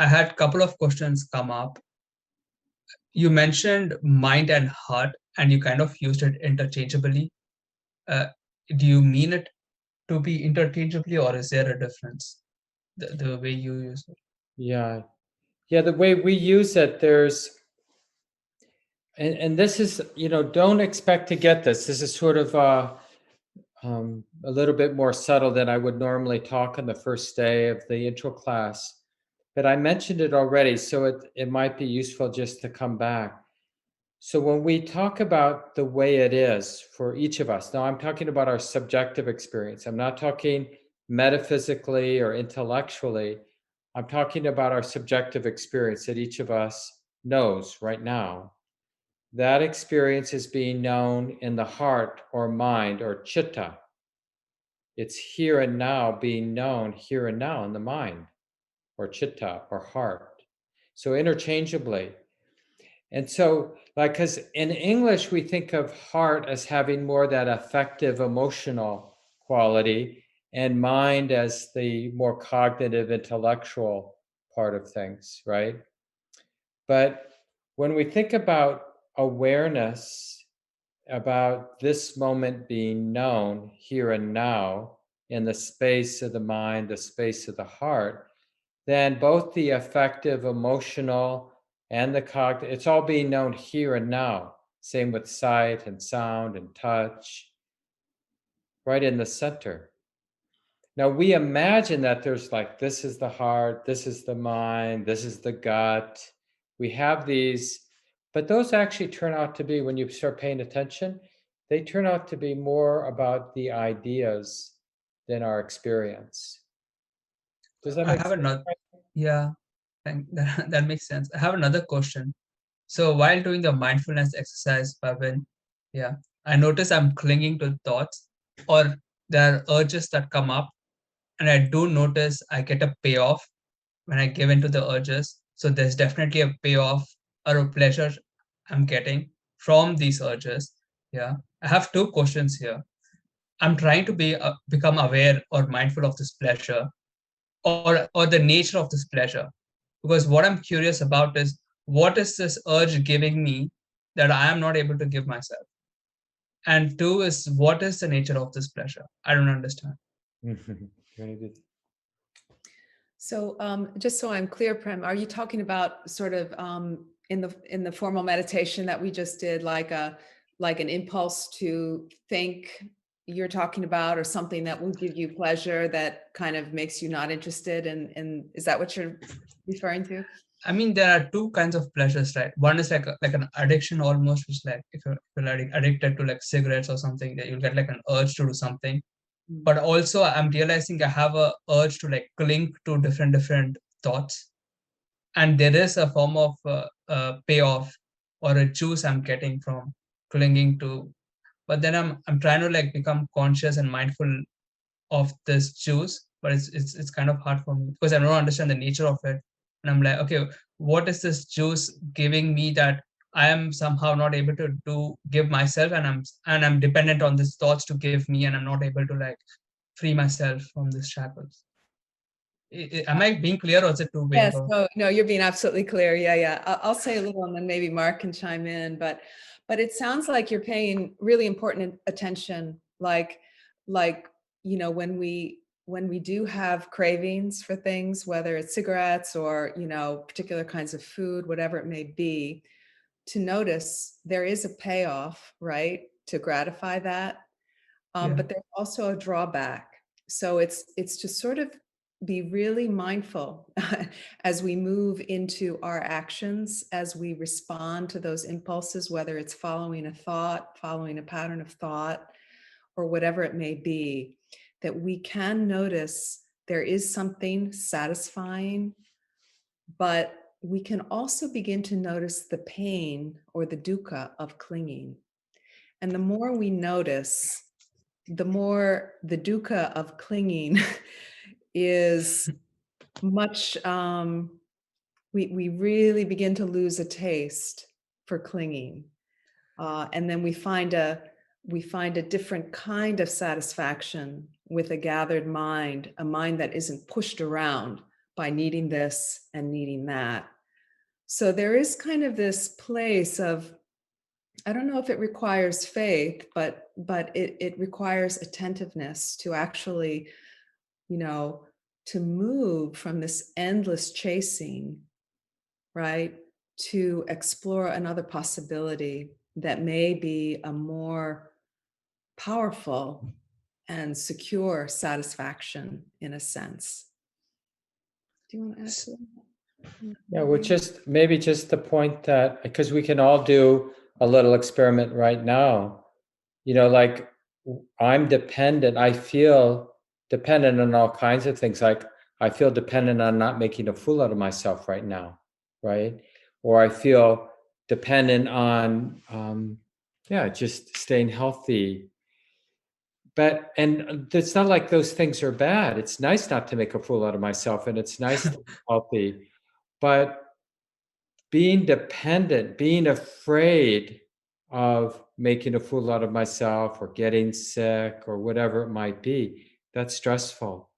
I had a couple of questions come up. You mentioned mind and heart, and you kind of used it interchangeably. Uh, do you mean it to be interchangeably, or is there a difference? The way you use it. Yeah. Yeah, the way we use it, and this is, don't expect to get this. This is sort of a little bit more subtle than I would normally talk on the first day of the intro class. But I mentioned it already, so it might be useful just to come back. So when we talk about the way it is for each of us, now I'm talking about our subjective experience. I'm not talking metaphysically or intellectually. I'm talking about our subjective experience that each of us knows right now. That experience is being known in the heart or mind or chitta. It's here and now being known here and now in the mind or chitta or heart. So interchangeably. And so, like, because in English, we think of heart as having more that affective, emotional quality, and mind as the more cognitive, intellectual part of things, right? But when we think about awareness, about this moment being known here and now in the space of the mind, the space of the heart, then both the affective, emotional, and the cognitive, it's all being known here and now. Same with sight and sound and touch, right in the center. Now we imagine that there's like, this is the heart, this is the mind, this is the gut. We have these, but those actually turn out to be, when you start paying attention, they turn out to be more about the ideas than our experience. Does that I make have sense? another. Yeah, that makes sense. I have another question. So while doing the mindfulness exercise, Bhavin, yeah, I notice I'm clinging to thoughts, or there are urges that come up, and I do notice I get a payoff when I give into the urges. So there's definitely a payoff or a pleasure I'm getting from these urges. Yeah, I have two questions here. I'm trying to become aware or mindful of this pleasure, or the nature of this pleasure, because what I'm curious about is, what is this urge giving me that I am not able to give myself? And two is, what is the nature of this pleasure? I don't understand. Very good. So just so I'm clear, Prem, are you talking about sort of in the formal meditation that we just did, like an impulse to think you're talking about, or something that will give you pleasure that kind of makes you not interested? And is that what you're referring to? I mean, there are two kinds of pleasures, right? One is like an addiction almost, which like if you're addicted to like cigarettes or something, that you'll get like an urge to do something. But also I'm realizing I have a urge to like cling to different thoughts, and there is a form of payoff or a juice I'm getting from clinging to. But then I'm trying to like become conscious and mindful of this juice, but it's kind of hard for me because I don't understand the nature of it. And I'm like, okay, what is this juice giving me that I am somehow not able to give myself, and I'm dependent on these thoughts to give me, and I'm not able to like free myself from these shackles. Am I being clear, or is it too vague? Yes, no, you're being absolutely clear. Yeah. I'll say a little, and then maybe Mark can chime in. But it sounds like you're paying really important attention. Like when we do have cravings for things, whether it's cigarettes or particular kinds of food, whatever it may be, to notice there is a payoff, right, to gratify that. Yeah. But there's also a drawback. So it's to sort of be really mindful as we move into our actions, as we respond to those impulses, whether it's following a thought, following a pattern of thought, or whatever it may be, that we can notice there is something satisfying, but we can also begin to notice the pain or the dukkha of clinging. And the more we notice, the more the dukkha of clinging is much, we really begin to lose a taste for clinging. And then we find a different kind of satisfaction with a gathered mind, a mind that isn't pushed around by needing this and needing that. So there is kind of this place of, I don't know if it requires faith, but it requires attentiveness to actually, to move from this endless chasing, right, to explore another possibility that may be a more powerful and secure satisfaction, in a sense. Do you want to add to that? Yeah, well, maybe just the point that, because we can all do a little experiment right now, like I'm dependent, I feel dependent on all kinds of things. Like I feel dependent on not making a fool out of myself right now, right? Or I feel dependent on, just staying healthy. And it's not like those things are bad. It's nice not to make a fool out of myself, and it's nice to be healthy. But being dependent, being afraid of making a fool out of myself or getting sick or whatever it might be, that's stressful.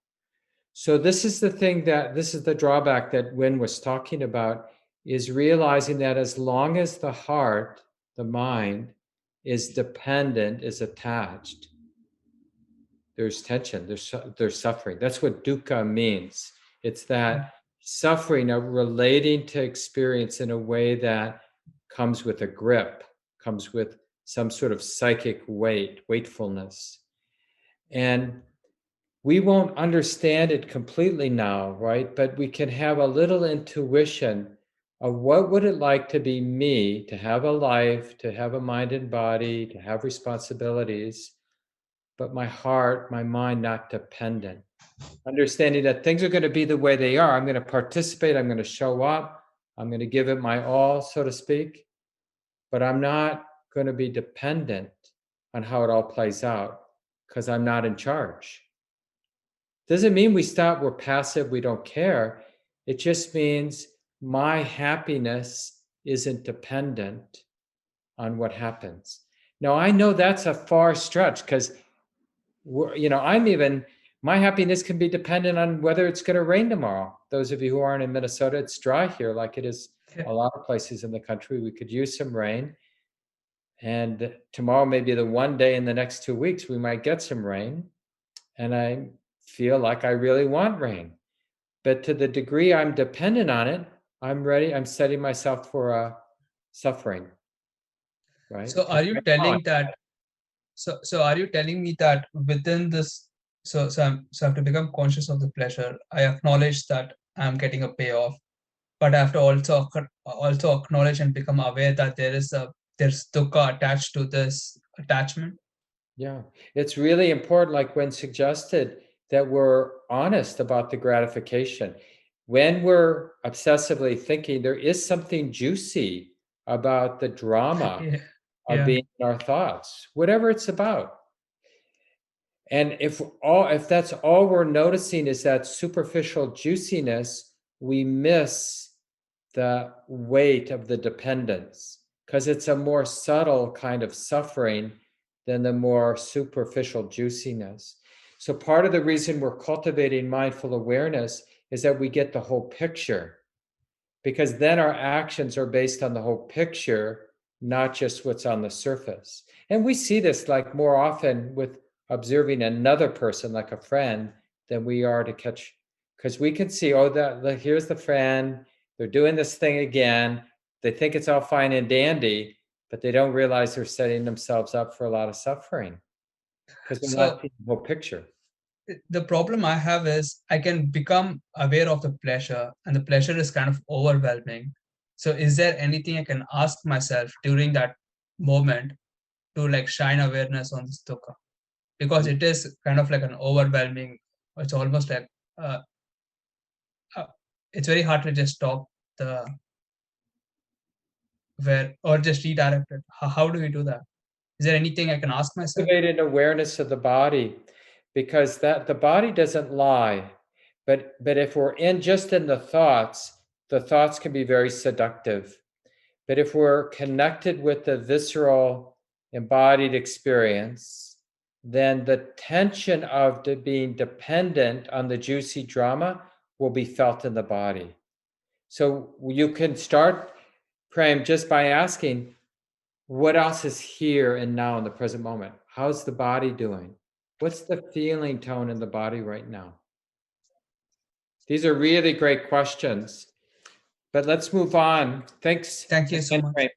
So this is the drawback that Wynn was talking about, is realizing that as long as the heart, the mind, is dependent, is attached, there's tension, there's suffering. That's what dukkha means. It's that suffering of relating to experience in a way that comes with a grip, comes with some sort of psychic weightfulness. And we won't understand it completely now, right? But we can have a little intuition of what would it like to be me, to have a life, to have a mind and body, to have responsibilities, but my heart, my mind, not dependent. Understanding that things are going to be the way they are. I'm going to participate. I'm going to show up. I'm going to give it my all, so to speak. But I'm not going to be dependent on how it all plays out, because I'm not in charge. Doesn't mean we're passive, we don't care. It just means my happiness isn't dependent on what happens. Now, I know that's a far stretch, because my happiness can be dependent on whether it's going to rain tomorrow. Those of you who aren't in Minnesota, it's dry here like it is a lot of places in the country. We could use some rain. And tomorrow may be the one day in the next 2 weeks we might get some rain. And I feel like I really want rain. But to the degree I'm dependent on it, I'm setting myself for suffering. Right? So are you telling that So are you telling me that within this, so I have to become conscious of the pleasure. I acknowledge that I'm getting a payoff, but I have to also acknowledge and become aware that there's dukkha attached to this attachment. Yeah, it's really important, like Wynn suggested, that we're honest about the gratification. When we're obsessively thinking, there is something juicy about the drama Yeah. of Yeah. being in our thoughts, whatever it's about. And if that's all we're noticing is that superficial juiciness, we miss the weight of the dependence, because it's a more subtle kind of suffering than the more superficial juiciness. So part of the reason we're cultivating mindful awareness is that we get the whole picture, because then our actions are based on the whole picture, not just what's on the surface. And we see this like more often with observing another person, like a friend, than we are to catch, because we can see, here's the friend, they're doing this thing again. They think it's all fine and dandy, but they don't realize they're setting themselves up for a lot of suffering because they're not So seeing the whole picture. the problem I have is I can become aware of the pleasure, and the pleasure is kind of overwhelming. So is there anything I can ask myself during that moment to like shine awareness on this dukkha? Because it is kind of like an overwhelming, it's almost like uh, it's very hard to just stop the where or just redirect it. How do we do that? Is there anything I can ask myself? Cultivated awareness of the body, because that the body doesn't lie, but if we're just in the thoughts can be very seductive. But if we're connected with the visceral embodied experience, then the tension of being dependent on the juicy drama will be felt in the body. So you can start, Prem, just by asking, what else is here and now in the present moment? How's the body doing? What's the feeling tone in the body right now? These are really great questions. But let's move on. Thanks. Thank you so again, much. Prem.